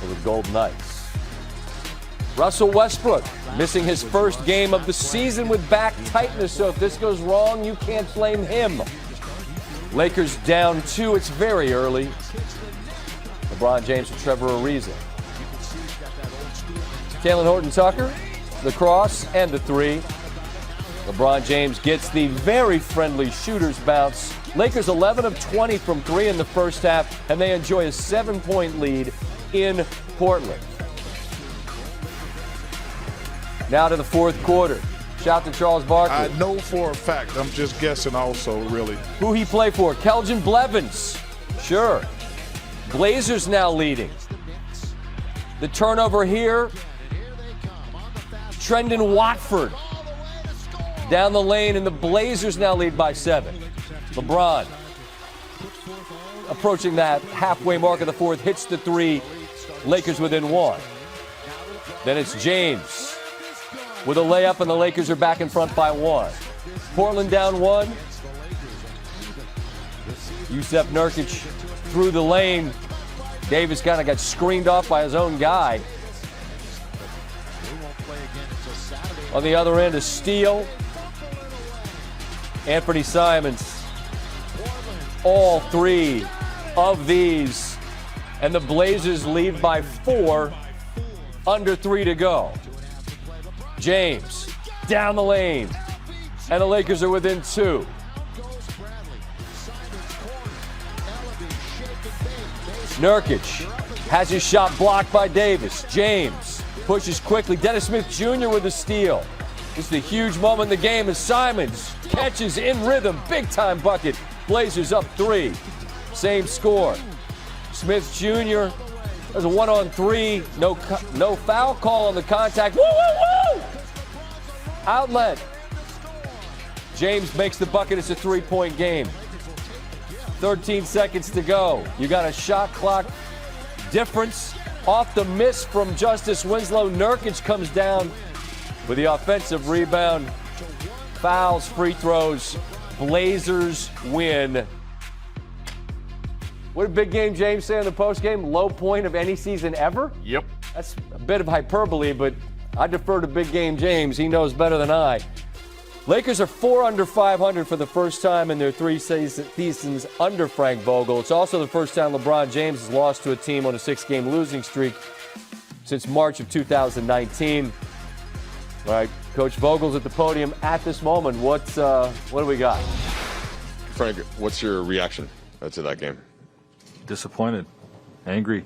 for the Golden Knights. Russell Westbrook missing his first game of the season with back tightness, so if this goes wrong, you can't blame him. Lakers down 2. It's very early. LeBron James and Trevor Ariza. Talen Horton-Tucker, the cross and the 3. LeBron James gets the very friendly shooter's bounce. Lakers 11 of 20 from 3 in the first half, and they enjoy a 7-point lead in Portland. Now to the fourth quarter. Shout to Charles Barkley. I know for a fact. I'm just guessing also, really. Who he play for? Keljin Blevins. Sure. Blazers now leading. The turnover here. Trendon Watford down the lane, and the Blazers now lead by 7. LeBron approaching that halfway mark of the fourth, hits the 3. Lakers within 1. Then it's James with a layup, and the Lakers are back in front by 1. Portland down 1. Jusuf Nurkic through the lane. Davis kind of got screened off by his own guy. On the other end, a steal. Anthony Simons. All 3 of these. And the Blazers lead by 4. Under 3 to go. James down the lane. And the Lakers are within 2. Nurkic has his shot blocked by Davis. James pushes quickly. Dennis Smith Jr. with a steal. This is a huge moment in the game as Simons catches in rhythm. Big-time bucket. Blazers up 3. Same score. Smith Jr. There's a 1-on-3. No foul call on the contact. Woo, woo, woo! Outlet. James makes the bucket. It's a 3-point game. 13 seconds to go. You got a shot clock difference. Off the miss from Justice Winslow. Nurkic comes down with the offensive rebound. Fouls, free throws. Blazers win. What did Big Game James say in the postgame? Low point of any season ever? Yep. That's a bit of hyperbole, but I defer to Big Game James. He knows better than I. Lakers are 4 under 500 for the first time in their 3 seasons under Frank Vogel. It's also the first time LeBron James has lost to a team on a 6-game losing streak since March of 2019. All right, Coach Vogel's at the podium at this moment. What do we got? Frank, what's your reaction to that game? Disappointed, angry.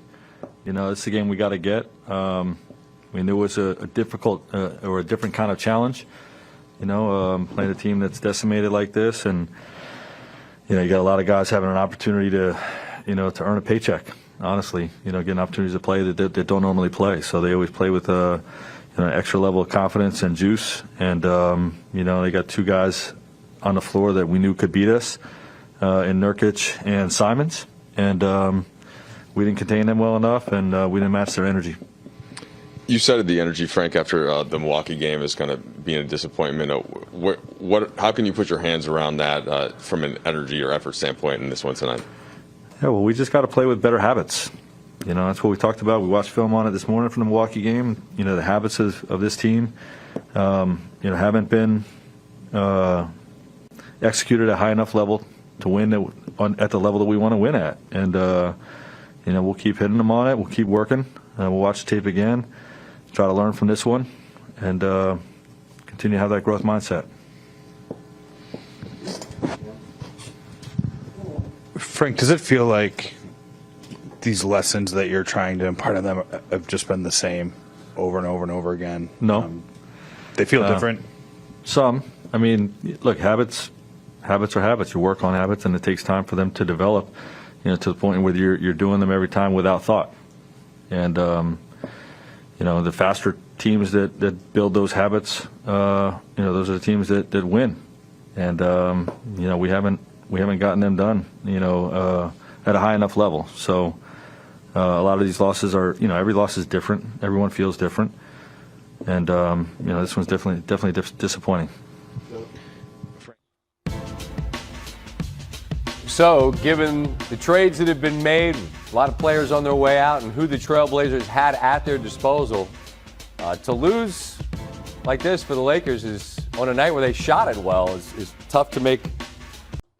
You know, it's the game we got to get. We knew it was a difficult or a different kind of challenge. You know, playing a team that's decimated like this, and you know, you got a lot of guys having an opportunity to, you know, to earn a paycheck. Honestly, you know, getting opportunities to play that don't normally play. So they always play with you know, an extra level of confidence and juice. And you know, they got 2 guys on the floor that we knew could beat us, in Nurkic and Simons. And we didn't contain them well enough, and we didn't match their energy. You cited the energy, Frank, after the Milwaukee game as kind of being a disappointment. How can you put your hands around that from an energy or effort standpoint in this one tonight? Yeah, well, we just got to play with better habits. You know, that's what we talked about. We watched film on it this morning from the Milwaukee game. You know, the habits of this team, you know, haven't been executed at a high enough level to win at the level that we want to win at. And, you know, we'll keep hitting them on it. We'll keep working. We'll watch the tape again. Try to learn from this one, and continue to have that growth mindset. Frank, does it feel like these lessons that you're trying to impart on them have just been the same over and over and over again? No. They feel different? Some. I mean, look, habits are habits. You work on habits, and it takes time for them to develop, you know, to the point where you're doing them every time without thought. And you know, the faster teams that build those habits, you know, those are the teams that win. And you know, we haven't gotten them done, you know, at a high enough level. So a lot of these losses are, you know, every loss is different. Everyone feels different. And you know, this one's definitely disappointing. So, given the trades that have been made, a lot of players on their way out, and who the Trailblazers had at their disposal, to lose like this for the Lakers is on a night where they shot it well is tough to make.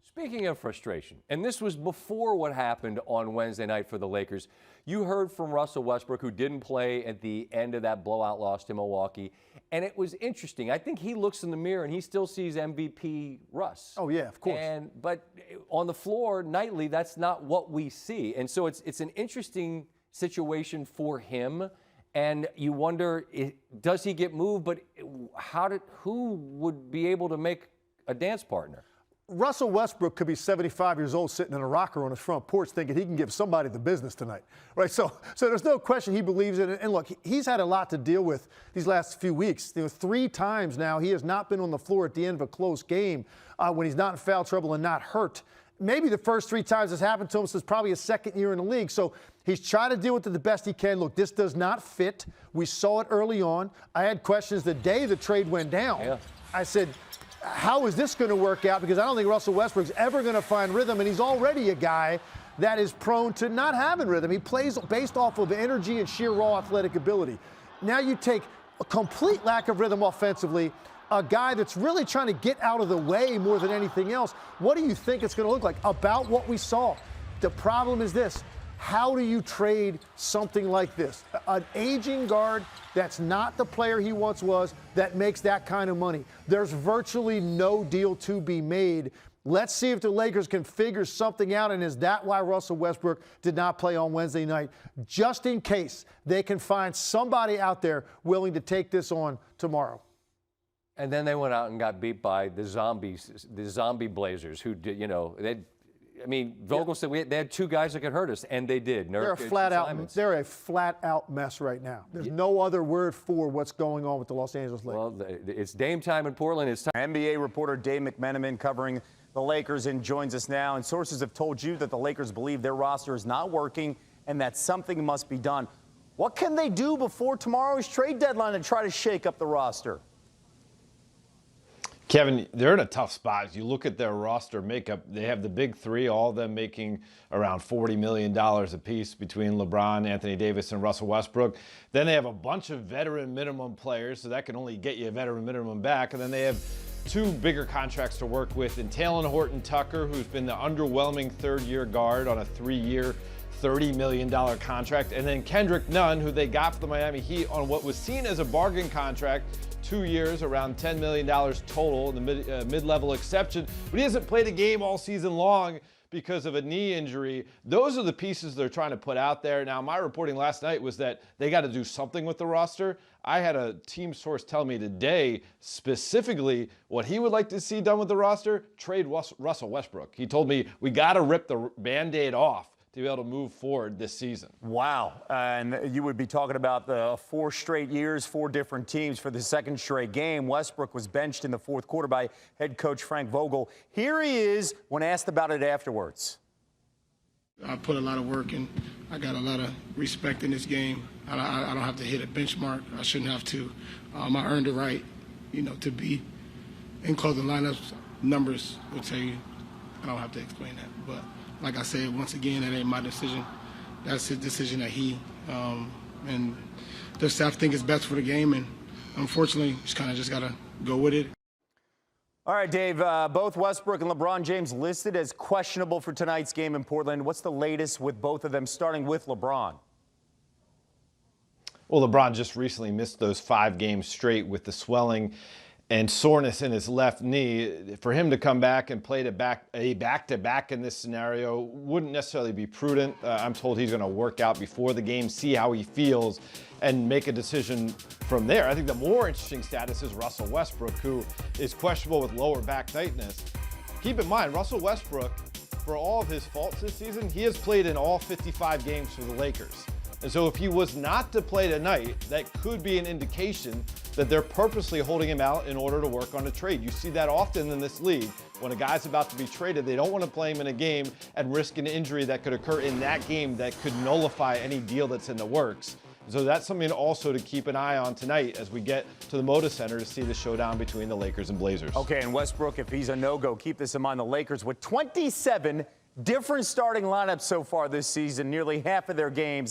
Speaking of frustration, and this was before what happened on Wednesday night for the Lakers, you heard from Russell Westbrook, who didn't play at the end of that blowout loss to Milwaukee, and it was interesting. I think he looks in the mirror and he still sees MVP Russ. Oh, yeah, of course. But on the floor nightly, that's not what we see. And so it's an interesting situation for him. And you wonder, does he get moved? But who would be able to make a dance partner? Russell Westbrook could be 75 years old sitting in a rocker on his front porch thinking he can give somebody the business tonight, right? So there's no question he believes in it. And look, he's had a lot to deal with these last few weeks. 3 times now he has not been on the floor at the end of a close game when he's not in foul trouble and not hurt. Maybe the first 3 times this happened to him since probably his second year in the league. So he's trying to deal with it the best he can. Look, this does not fit. We saw it early on. I had questions the day the trade went down. Yeah. I said, how is this going to work out? Because I don't think Russell Westbrook's ever going to find rhythm, and he's already a guy that is prone to not having rhythm. He plays based off of energy and sheer raw athletic ability. Now you take a complete lack of rhythm offensively, a guy that's really trying to get out of the way more than anything else. What do you think it's going to look like? About what we saw. The problem is this. How do you trade something like this? An aging guard that's not the player he once was that makes that kind of money. There's virtually no deal to be made. Let's see if the Lakers can figure something out, and is that why Russell Westbrook did not play on Wednesday night? Just in case they can find somebody out there willing to take this on tomorrow. And then they went out and got beat by the zombie Blazers, who did, Vogel said they had 2 guys that could hurt us, and they did. They're a flat out mess right now. There's no other word for what's going on with the Los Angeles Lakers. Well, it's Dame time in Portland. It's time. NBA reporter Dave McMenamin covering the Lakers and joins us now. And sources have told you that the Lakers believe their roster is not working and that something must be done. What can they do before tomorrow's trade deadline to try to shake up the roster? Kevin, they're in a tough spot. You look at their roster makeup, they have the big 3, all of them making around $40 million apiece between LeBron, Anthony Davis, and Russell Westbrook. Then they have a bunch of veteran minimum players, so that can only get you a veteran minimum back. And then they have 2 bigger contracts to work with in Talen Horton-Tucker, who's been the underwhelming 3rd-year guard on a 3-year, $30 million contract. And then Kendrick Nunn, who they got for the Miami Heat on what was seen as a bargain contract, 2 years, around $10 million total, the mid-level exception. But he hasn't played a game all season long because of a knee injury. Those are the pieces they're trying to put out there. Now, my reporting last night was that they got to do something with the roster. I had a team source tell me today specifically what he would like to see done with the roster: trade Russell Westbrook. He told me we got to rip the Band-Aid off to be able to move forward this season. Wow. And you would be talking about the 4 straight years, 4 different teams for the 2nd straight game. Westbrook was benched in the 4th quarter by head coach Frank Vogel. Here he is when asked about it afterwards. I put a lot of work in. I got a lot of respect in this game. I don't have to hit a benchmark. I shouldn't have to. I earned the right, to be in closing lineups. Numbers will tell you. I don't have to explain that. But like I said, once again, that ain't my decision. That's his decision that he and the staff think is best for the game. And unfortunately, just got to go with it. All right, Dave, both Westbrook and LeBron James listed as questionable for tonight's game in Portland. What's the latest with both of them, starting with LeBron? Well, LeBron just recently missed those 5 games straight with the swelling and soreness in his left knee. For him to come back and play a back-to-back in this scenario wouldn't necessarily be prudent. I'm told he's going to work out before the game, see how he feels, and make a decision from there. I think the more interesting status is Russell Westbrook, who is questionable with lower back tightness. Keep in mind, Russell Westbrook, for all of his faults this season, he has played in all 55 games for the Lakers. And so if he was not to play tonight, that could be an indication that they're purposely holding him out in order to work on a trade. You see that often in this league. When a guy's about to be traded, they don't want to play him in a game and risk an injury that could occur in that game that could nullify any deal that's in the works. So that's something also to keep an eye on tonight as we get to the Moda Center to see the showdown between the Lakers and Blazers. Okay, and Westbrook, if he's a no-go, keep this in mind, the Lakers with 27 Different starting lineups so far this season, nearly half of their games.